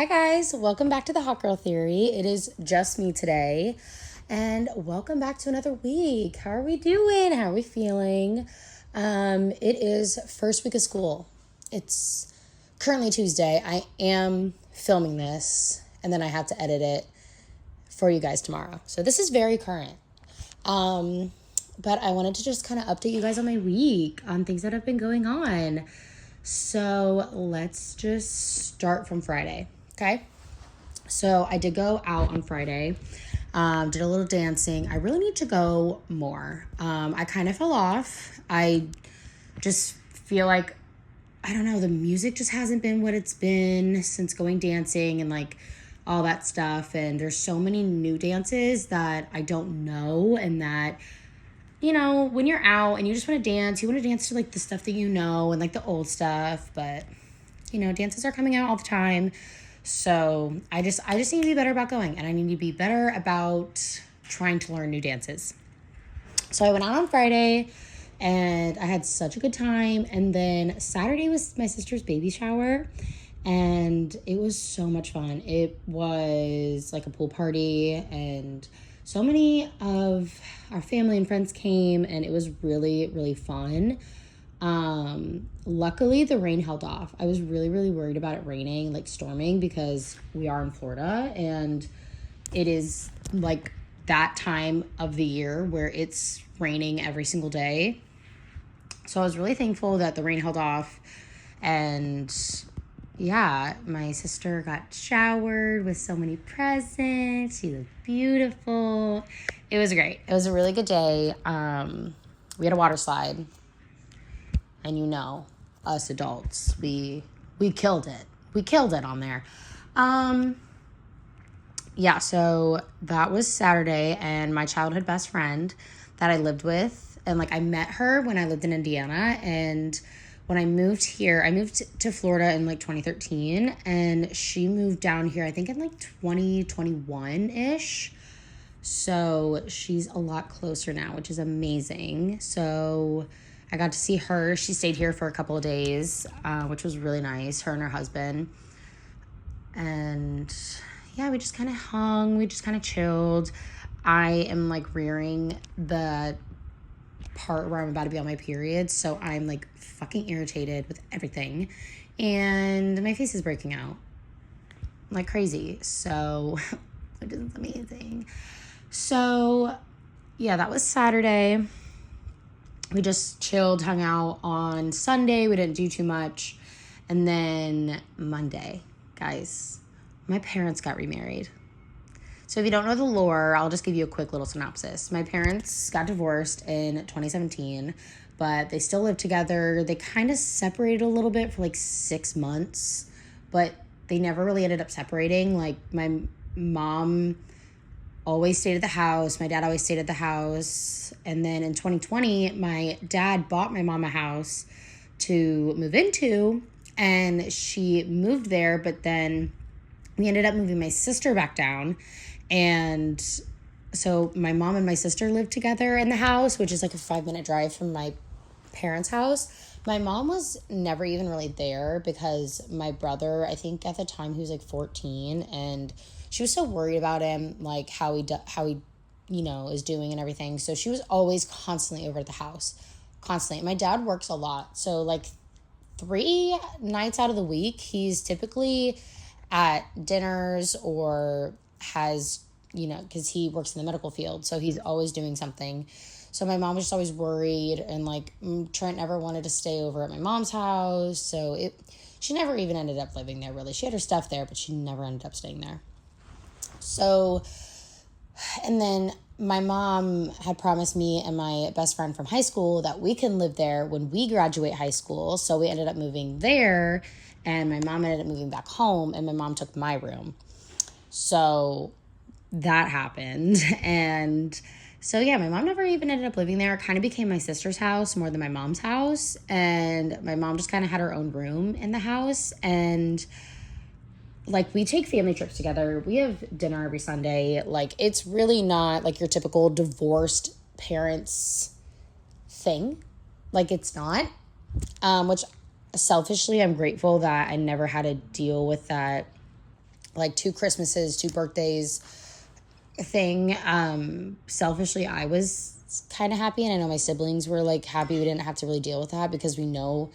Hi guys, welcome back to the Hot Girl Theory. It is just me today, and welcome back to another week. How are we doing? How are we feeling? It is first week of school. It's currently Tuesday. I am filming this, and then I have to edit it for you guys tomorrow. So this is very current. But I wanted to just kind of update you guys on my week, on things that have been going on. So let's just start from Friday, okay? So I did go out on Friday, did a little dancing. I really need to go more. I kind of fell off. I just feel like, I don't know, the music just hasn't been what it's been since going dancing and like all that stuff. And there's so many new dances that I don't know, and that, you know, when you're out and you just want to dance, you want to dance to like the stuff that you know and like the old stuff, but you know, dances are coming out all the time. So I just need to be better about going, and I need to be better about trying to learn new dances. So I went out on Friday and I had such a good time. And then Saturday was my sister's baby shower, and it was so much fun. It was like a pool party, and so many of our family and friends came, and it was really, really fun. Luckily the rain held off. I was really, really worried about it raining, like storming, because we are in Florida and it is like that time of the year where it's raining every single day. So I was really thankful that the rain held off. And yeah, my sister got showered with so many presents. She looked beautiful. It was great. It was a really good day. We had a water slide. And you know, us adults, we killed it. We killed it on there. Yeah, so that was Saturday, and my childhood best friend that I lived with, and like I met her when I lived in Indiana, and when I moved here, I moved to Florida in like 2013, and she moved down here, I think in like 2021-ish. So she's a lot closer now, which is amazing. So I got to see her. She stayed here for a couple of days, which was really nice, her and her husband. And yeah, we just kind of hung. We just kind of chilled. I am like rearing the part where I'm about to be on my period, so I'm like fucking irritated with everything. And my face is breaking out like crazy. So which is amazing. So yeah, that was Saturday. We just chilled, hung out on Sunday. We didn't do too much. And then Monday, guys, my parents got remarried. So if you don't know the lore, I'll just give you a quick little synopsis. My parents got divorced in 2017, but they still live together. They kind of separated a little bit for like 6 months, but they never really ended up separating. Like my mom always stayed at the house. My dad always stayed at the house. And then in 2020, my dad bought my mom a house to move into, and she moved there, but then we ended up moving my sister back down. And so my mom and my sister lived together in the house, which is like a 5-minute drive from my parents' house. My mom was never even really there because my brother, I think at the time he was like 14, and she was so worried about him, like how he you know, is doing and everything. So she was always constantly over at the house, constantly. My dad works a lot, so like 3 nights out of the week, he's typically at dinners or has, you know, because he works in the medical field, so he's always doing something. So my mom was just always worried, and like Trent never wanted to stay over at my mom's house. So she never even ended up living there, really. She had her stuff there, but she never ended up staying there. So, and then my mom had promised me and my best friend from high school that we can live there when we graduate high school. So we ended up moving there, and my mom ended up moving back home, and my mom took my room. So that happened. And so yeah, my mom never even ended up living there. It kind of became my sister's house more than my mom's house. And my mom just kind of had her own room in the house. And like we take family trips together. We have dinner every Sunday. Like it's really not like your typical divorced parents thing. Like it's not. Which selfishly I'm grateful that I never had to deal with that like 2 Christmases, 2 birthdays thing. Selfishly, I was kind of happy, and I know my siblings were like happy we didn't have to really deal with that, because we know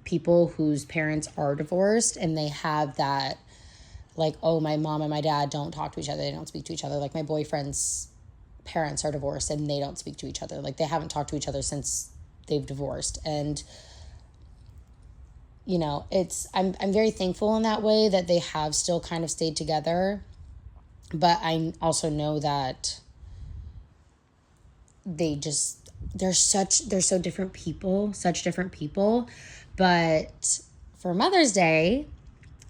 people whose parents are divorced and they have that, like, oh, my mom and my dad don't talk to each other, they don't speak to each other. Like, my boyfriend's parents are divorced and they don't speak to each other. Like, they haven't talked to each other since they've divorced. And you know, I'm very thankful in that way that they have still kind of stayed together. But I also know that they're so different people, such different people. But for Mother's Day,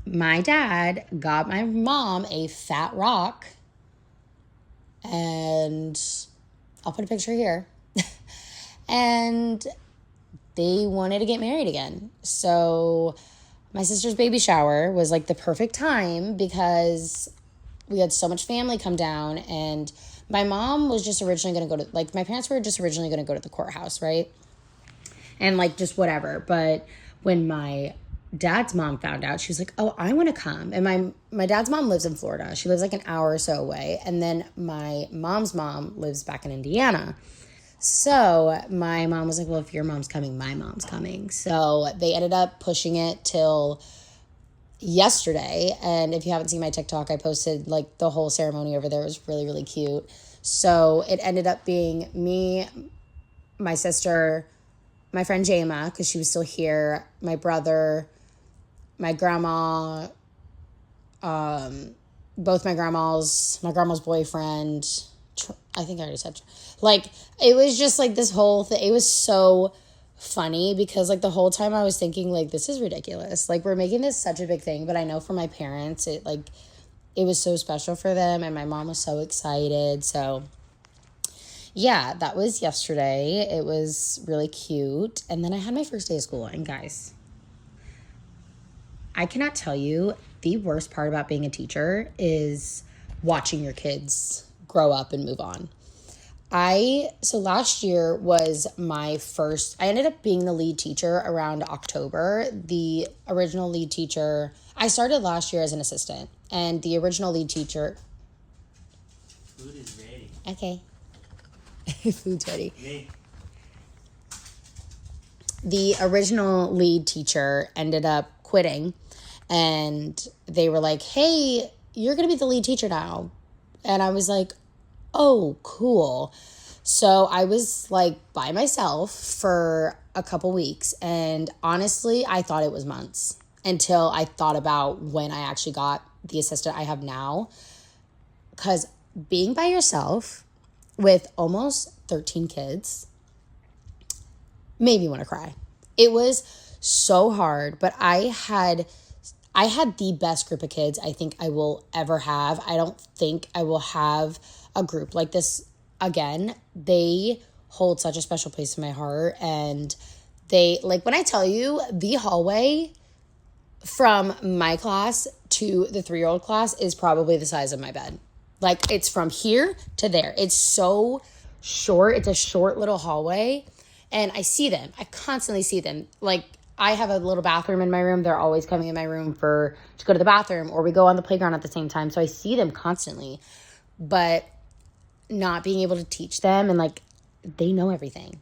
my dad got my mom a fat rock, and I'll put a picture here. And they wanted to get married again. So my sister's baby shower was like the perfect time, because we had so much family come down, and my mom was just originally going to go to, like, my parents were just originally going to go to the courthouse, right? And like, just whatever. But when my dad's mom found out, she was like, oh, I want to come. And my dad's mom lives in Florida. She lives like an hour or so away. And then my mom's mom lives back in Indiana. So my mom was like, well, if your mom's coming, my mom's coming. So they ended up pushing it till yesterday. And if you haven't seen my TikTok, I posted like the whole ceremony over there. It was really, really cute. So it ended up being me, my sister, my friend Jama, because she was still here, my brother, my grandma, both my grandma's boyfriend. I think I already said, like, it was just like this whole thing. It was so funny, because like the whole time I was thinking, like, this is ridiculous. Like, we're making this such a big thing, but I know for my parents, it was so special for them, and my mom was so excited. So yeah, that was yesterday. It was really cute. And then I had my first day of school, and guys, I cannot tell you, the worst part about being a teacher is watching your kids grow up and move on. So last year was my first, I ended up being the lead teacher around October. The original lead teacher, I started last year as an assistant, and the original lead teacher. Food is ready. Okay. Food's ready. Me. The original lead teacher ended up quitting, and they were like, hey, you're going to be the lead teacher now. And I was like, oh, cool. So I was like by myself for a couple weeks, and honestly, I thought it was months until I thought about when I actually got the assistant I have now. Because being by yourself with almost 13 kids made me want to cry. It was so hard, but I had the best group of kids I think I will ever have. I don't think I will have a group like this again. They hold such a special place in my heart, and they, like, when I tell you, the hallway from my class to the 3-year-old class is probably the size of my bed. Like, it's from here to there. It's so short. It's a short little hallway, and I see them. I constantly see them. Like, I have a little bathroom in my room. They're always coming in my room to go to the bathroom, or we go on the playground at the same time. So I see them constantly, but not being able to teach them, and like, they know everything.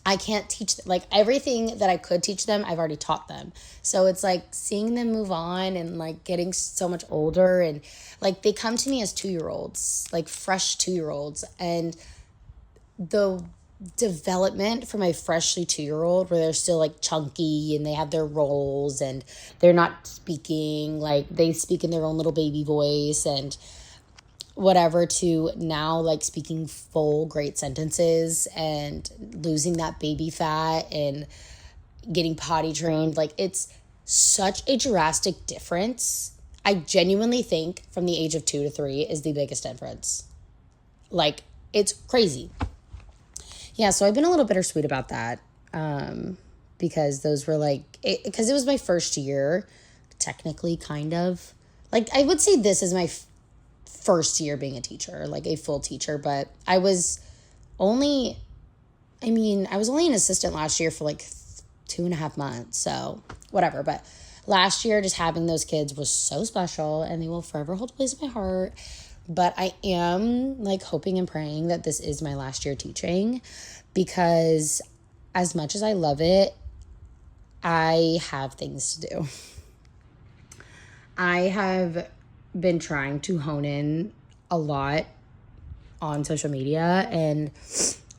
I can't teach them. Like, everything that I could teach them, I've already taught them. So it's like seeing them move on and like getting so much older, and like they come to me as 2-year-olds, like fresh 2-year-olds, and the development for my freshly 2-year-old, where they're still like chunky and they have their roles and they're not speaking, like they speak in their own little baby voice and whatever, to now like speaking full great sentences and losing that baby fat and getting potty trained. Like, it's such a drastic difference. I genuinely think from the age of 2 to 3 is the biggest difference. Like, it's crazy. Yeah, so I've been a little bittersweet about that, because those were like, because it was my first year, technically, kind of. Like, I would say this is my first year being a teacher, like a full teacher, but I was only an assistant last year for like 2.5 months, so whatever. But last year, just having those kids was so special, and they will forever hold a place in my heart. But I am like hoping and praying that this is my last year teaching, because as much as I love it, I have things to do. I have been trying to hone in a lot on social media and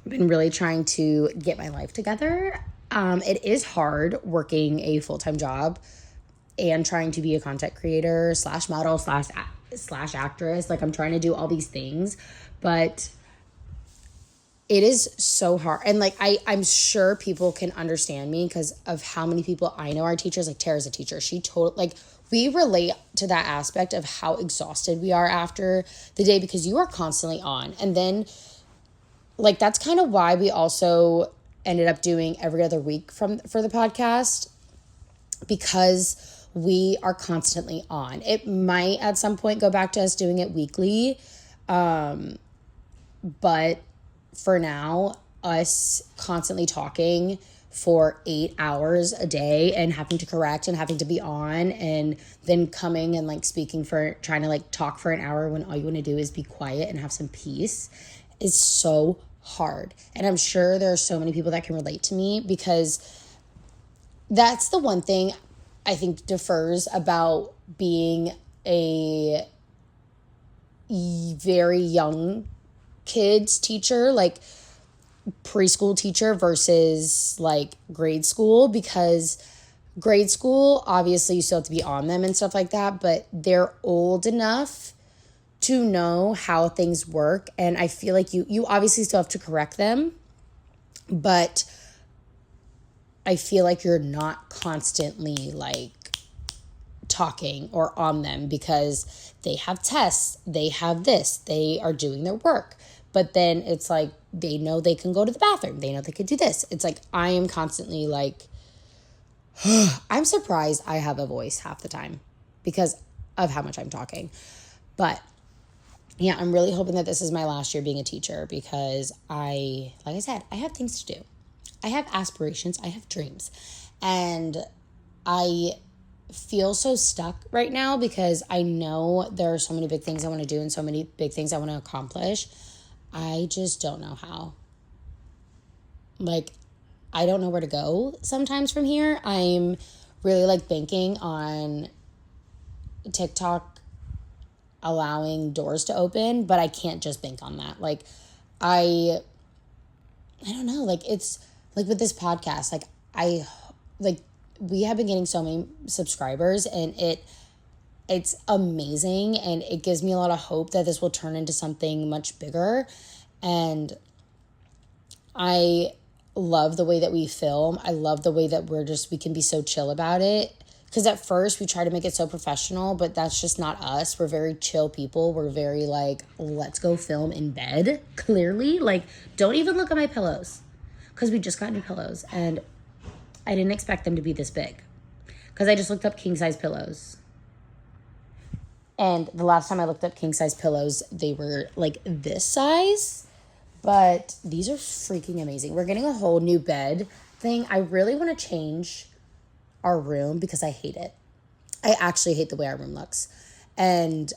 been really trying to get my life together. It is hard working a full-time job and trying to be a content creator slash model slash actress. Like, I'm trying to do all these things, but it is so hard. And like, I'm sure people can understand me because of how many people I know are teachers. Like, Tara's a teacher. We relate to that aspect of how exhausted we are after the day, because you are constantly on. And then like, that's kind of why we also ended up doing every other week for the podcast, because we are constantly on. It might at some point go back to us doing it weekly. But for now, us constantly talking for 8 hours a day and having to correct and having to be on, and then coming and like trying to like talk for an hour when all you want to do is be quiet and have some peace, is so hard. And I'm sure there are so many people that can relate to me, because that's the one thing I think differs about being a very young kids teacher, like preschool teacher, versus like grade school, because grade school, obviously you still have to be on them and stuff like that, but they're old enough to know how things work. And I feel like you obviously still have to correct them, but I feel like you're not constantly like talking or on them, because they have tests, they have this, they are doing their work. But then it's like, they know they can go to the bathroom, they know they could do this. It's like, I am constantly like, I'm surprised I have a voice half the time because of how much I'm talking. But yeah, I'm really hoping that this is my last year being a teacher, because like I said, I have things to do. I have aspirations, I have dreams. And I feel so stuck right now, because I know there are so many big things I want to do and so many big things I want to accomplish. I just don't know how. Like, I don't know where to go sometimes from here. I'm really like banking on TikTok allowing doors to open, but I can't just bank on that. Like, I don't know. Like, it's like with this podcast, we have been getting so many subscribers, and it's amazing, and it gives me a lot of hope that this will turn into something much bigger. And I love the way that we film. I love the way that we can be so chill about it. Because at first we try to make it so professional, but that's just not us. We're very chill people. We're very like, let's go film in bed, clearly. Like, don't even look at my pillows. Because we just got new pillows, and I didn't expect them to be this big. Because I just looked up king-size pillows. And the last time I looked up king-size pillows, they were like this size. But these are freaking amazing. We're getting a whole new bed thing. I really want to change our room because I hate it. I actually hate the way our room looks. And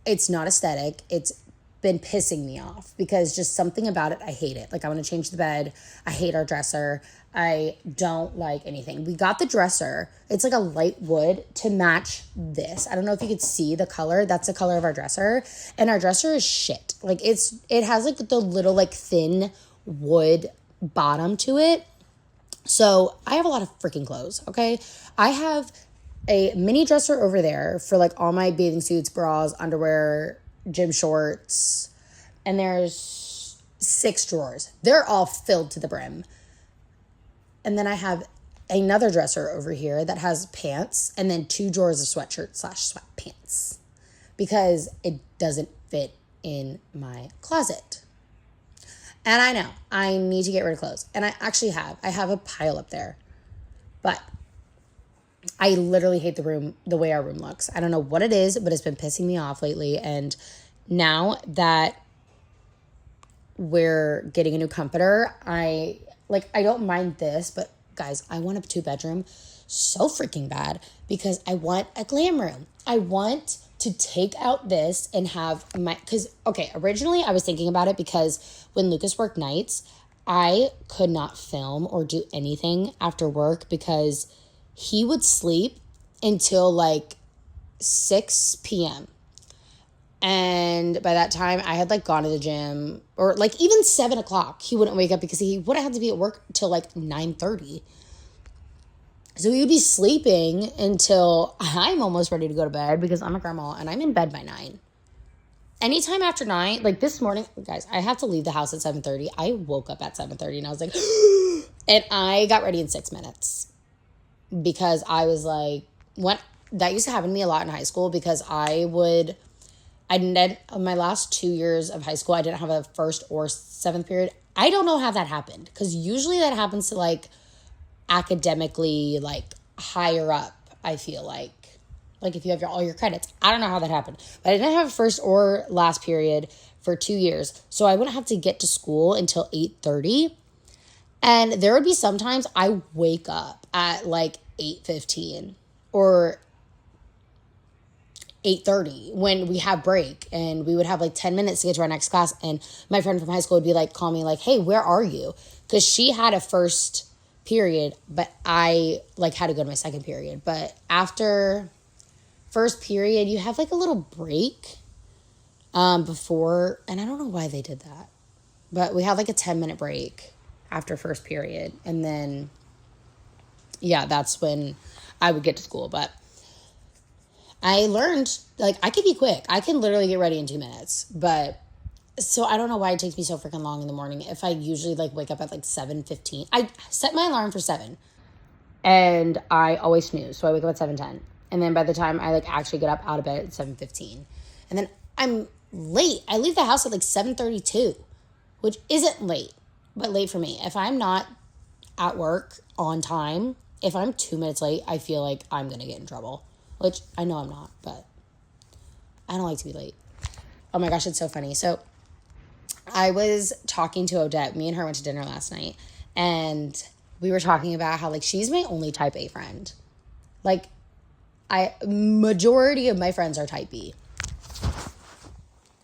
it's not aesthetic. It's been pissing me off because just something about it, I hate it. Like, I want to change the bed. I hate our dresser. I don't like anything. We got the dresser. It's like a light wood to match this. I don't know if you could see the color. That's the color of our dresser. And our dresser is shit. Like, it has like the little like thin wood bottom to it. So I have a lot of freaking clothes, okay? I have a mini dresser over there for like all my bathing suits, bras, underwear, gym shorts, and there's 6 drawers. They're all filled to the brim. And then I have another dresser over here that has pants, and then 2 drawers of sweatshirts/sweatpants, because it doesn't fit in my closet. And I know I need to get rid of clothes, and I have a pile up there, but I literally hate the way our room looks. I don't know what it is, but it's been pissing me off lately. And now that we're getting a new comforter, I don't mind this, but guys, I want a 2-bedroom so freaking bad because I want a glam room. I want to take out this and have because, okay, originally I was thinking about it because when Lucas worked nights, I could not film or do anything after work because he would sleep until like 6 p.m. And by that time, I had like gone to the gym, or like even 7 o'clock, he wouldn't wake up because he would have had to be at work till like 9:30. So he would be sleeping until I'm almost ready to go to bed because I'm a grandma and I'm in bed by 9. Anytime after 9, like this morning, guys, I have to leave the house at 7:30. I woke up at 7:30 and I was like, and I got ready in 6 minutes because I was like, that used to happen to me a lot in high school because my last 2 years of high school, I didn't have a first or seventh period. I don't know how that happened because usually that happens to like academically like higher up, I feel like if you have all your credits. I don't know how that happened, but I didn't have a first or last period for 2 years. So I wouldn't have to get to school until 8:30. And there would be sometimes I wake up at like 8:15 or 8:30 when we have break and we would have like 10 minutes to get to our next class. And my friend from high school would be like, call me like, hey, where are you? Because she had a first period, but I like had to go to my second period. But after first period, you have like a little break before, and I don't know why they did that, but we had like a 10-minute break after first period. And then, yeah, that's when I would get to school. But I learned, like, I could be quick. I can literally get ready in 2 minutes. But, so I don't know why it takes me so freaking long in the morning. If I usually, like, wake up at, like, 7:15. I set my alarm for 7. And I always snooze. So I wake up at 7:10. And then by the time I, like, actually get up out of bed at 7:15. And then I'm late. I leave the house at, like, 7:32. Which isn't late. But late for me. If I'm not at work on time, if I'm 2 minutes late, I feel like I'm going to get in trouble. Which I know I'm not, but I don't like to be late. Oh my gosh, it's so funny. So I was talking to Odette. Me and her went to dinner last night. And we were talking about how, like, she's my only type A friend. Like, majority of my friends are type B.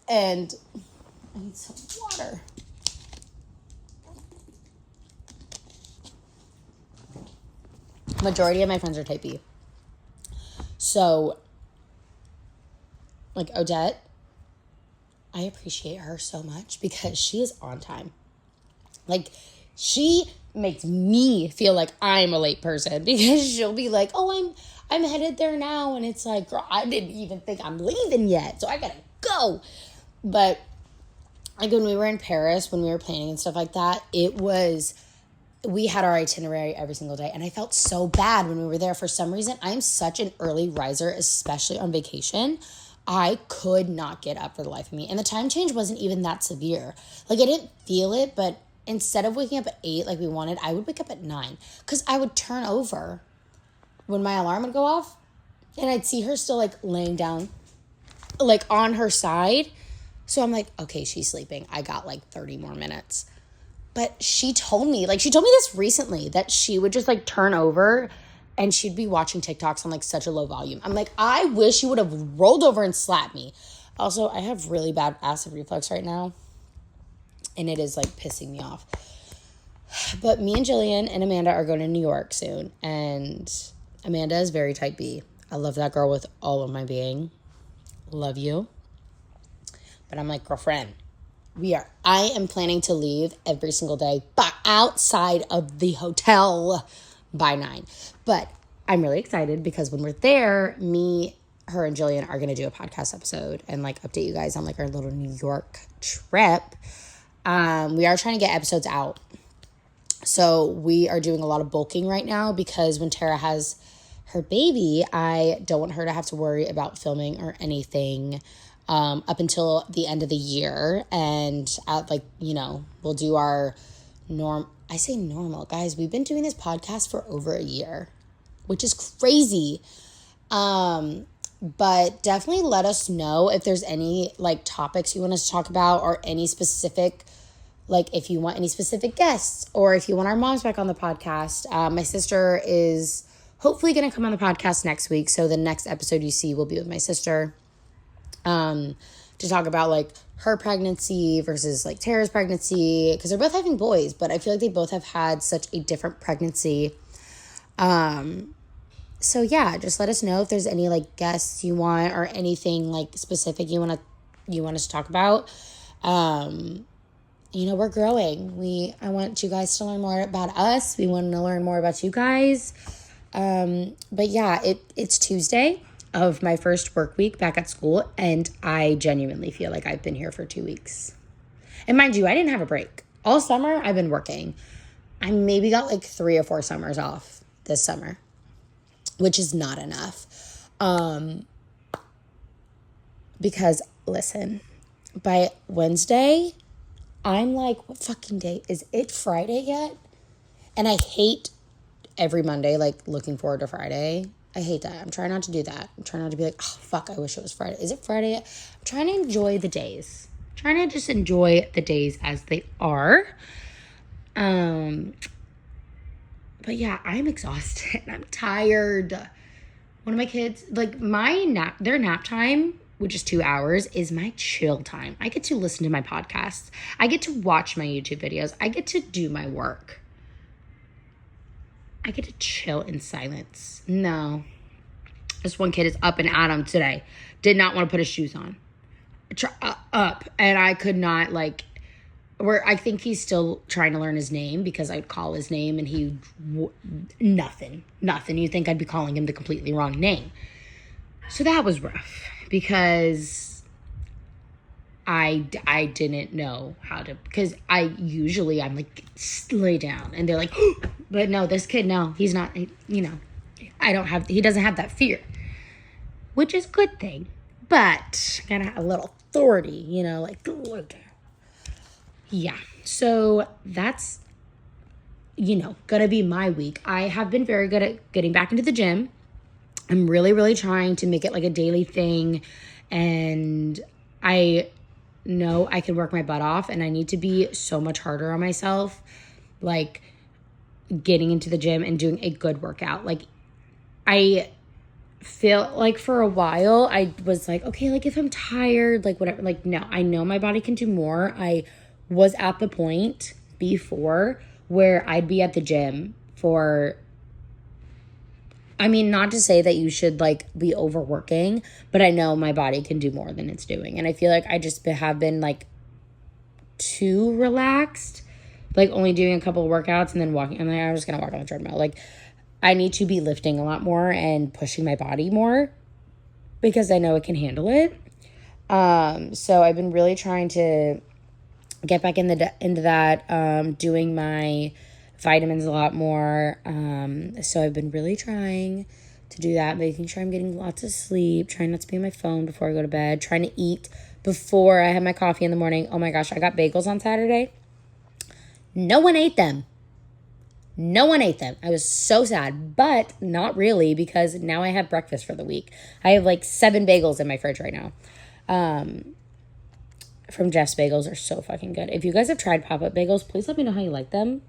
And I need some water. Majority of my friends are type B. So, like, Odette, I appreciate her so much because she is on time. Like, she makes me feel like I'm a late person because she'll be like, oh, I'm headed there now. And it's like, girl, I didn't even think I'm leaving yet. So I gotta go. But, like, when we were in Paris, when we were planning and stuff like that, we had our itinerary every single day. And I felt so bad when we were there. For some reason, I'm such an early riser, especially on vacation. I could not get up for the life of me. And the time change wasn't even that severe. Like, I didn't feel it, but instead of waking up at 8 like we wanted, I would wake up at 9. Because I would turn over when my alarm would go off. And I'd see her still, like, laying down, like, on her side. So I'm like, okay, she's sleeping. I got, like, 30 more minutes. But she told me this recently, that she would just, like, turn over and she'd be watching TikToks on, like, such a low volume. I'm like, I wish you would have rolled over and slapped me. Also, I have really bad acid reflux right now. And it is, like, pissing me off. But me and Jillian and Amanda are going to New York soon. And Amanda is very type B. I love that girl with all of my being. Love you. But I'm like, girlfriend, I am planning to leave every single day, but outside of the hotel by 9. But I'm really excited because when we're there, me, her, and Jillian are going to do a podcast episode and, like, update you guys on, like, our little New York trip. We are trying to get episodes out. So we are doing a lot of bulking right now because when Tara has her baby, I don't want her to have to worry about filming or anything up until the end of the year. And we'll do our I say normal, guys, we've been doing this podcast for over a year, which is crazy. But definitely let us know if there's any, like, topics you want us to talk about, or any specific, like, if you want any specific guests, or if you want our moms back on the podcast. My sister is hopefully going to come on the podcast next week. So the next episode you see will be with my sister, to talk about like her pregnancy versus like Tara's pregnancy, because they're both having boys, but I feel like they both have had such a different pregnancy. So yeah, just let us know if there's any like guests you want or anything like specific you want us to talk about. We're growing. I want you guys to learn more about us. We want to learn more about you guys. But yeah, it's Tuesday of my first work week back at school, and I genuinely feel like I've been here for 2 weeks. And mind you, I didn't have a break. All summer, I've been working. I maybe got like 3 or 4 summers off this summer, which is not enough. Because, listen, by Wednesday, I'm like, what fucking day? Is it Friday yet? And I hate every Monday, like, looking forward to Friday. I hate that. I'm trying not to do that. I'm trying not to be like, oh, fuck, I wish it was Friday. Is it Friday yet? I'm trying to enjoy the days. I'm trying to just enjoy the days as they are. But yeah, I'm exhausted. I'm tired. One of my kids, like, their nap time, which is 2 hours, is my chill time. I get to listen to my podcasts. I get to watch my YouTube videos. I get to do my work. I get to chill in silence. No. This one kid is up and at 'em today. Did not want to put his shoes on. Up. And I could not, like, I think he's still trying to learn his name, because I'd call his name and nothing. You'd think I'd be calling him the completely wrong name. So that was rough, because I didn't know how to, because I'm like, lay down, and they're like, oh, but no, this kid, no, he's not, he doesn't have that fear, which is a good thing, but gotta have a little authority, like, yeah. So that's, gonna be my week. I have been very good at getting back into the gym. I'm really, really trying to make it like a daily thing, and I know I can work my butt off, and I need to be so much harder on myself, like getting into the gym and doing a good workout. Like, I feel like for a while I was like, okay, like if I'm tired, like whatever, like no, I know my body can do more. I was at the point before where I'd be at the gym for, not to say that you should like be overworking, but I know my body can do more than it's doing. And I feel like I just have been like too relaxed, like only doing a couple of workouts and then walking. I'm like, I'm just going to walk on the treadmill. Like, I need to be lifting a lot more and pushing my body more, because I know it can handle it. So I've been really trying to get back into that, doing my vitamins a lot more. So I've been really trying to do that, making sure I'm getting lots of sleep, trying not to be on my phone before I go to bed, trying to eat before I have my coffee in the morning. Oh my gosh, I got bagels on Saturday. No one ate them. I was so sad, but not really, because now I have breakfast for the week. I have like 7 bagels in my fridge right now. From Jeff's Bagels. Are so fucking good. If you guys have tried pop-up bagels, please let me know how you like them.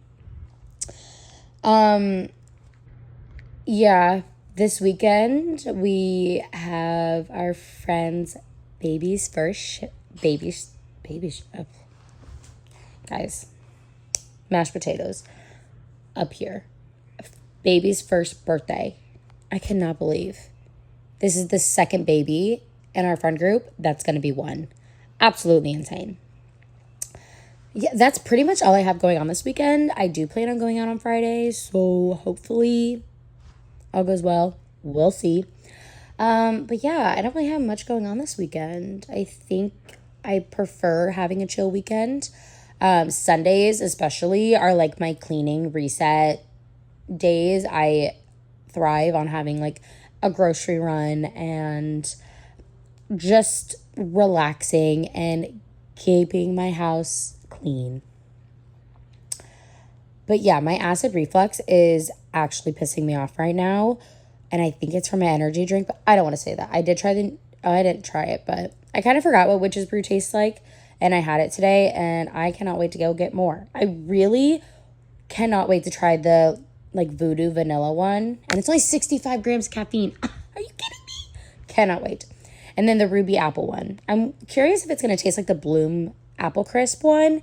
Yeah, this weekend we have our friend's baby's first guys, mashed potatoes up here. Baby's first birthday. I cannot believe this is the second baby in our friend group that's going to be one. Absolutely insane. Yeah, that's pretty much all I have going on this weekend. I do plan on going out on Friday, so hopefully all goes well. We'll see. But yeah, I don't really have much going on this weekend. I think I prefer having a chill weekend. Sundays especially are like my cleaning reset days. I thrive on having like a grocery run and just relaxing and keeping my house clean. But yeah, my acid reflux is actually pissing me off right now, and I think it's from my energy drink, but I don't want to say that. I didn't try it, but I kind of forgot what Witch's Brew tastes like, and I had it today, and I cannot wait to go get more. I really cannot wait to try the like Voodoo vanilla one. And it's only 65 grams of caffeine. Are you kidding me? Cannot wait. And then the Ruby apple one. I'm curious if it's going to taste like the Bloom apple crisp one.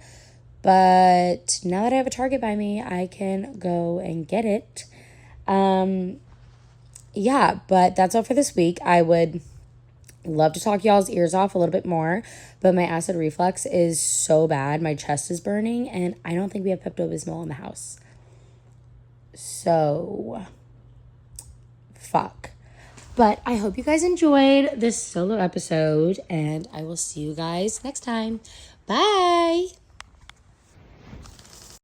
But now that I have a Target by me, I can go and get it. Yeah, but that's all for this week. I would love to talk y'all's ears off a little bit more, but my acid reflux is so bad. My chest is burning, and I don't think we have Pepto-Bismol in the house. So, fuck. But I hope you guys enjoyed this solo episode, and I will see you guys next time. Bye!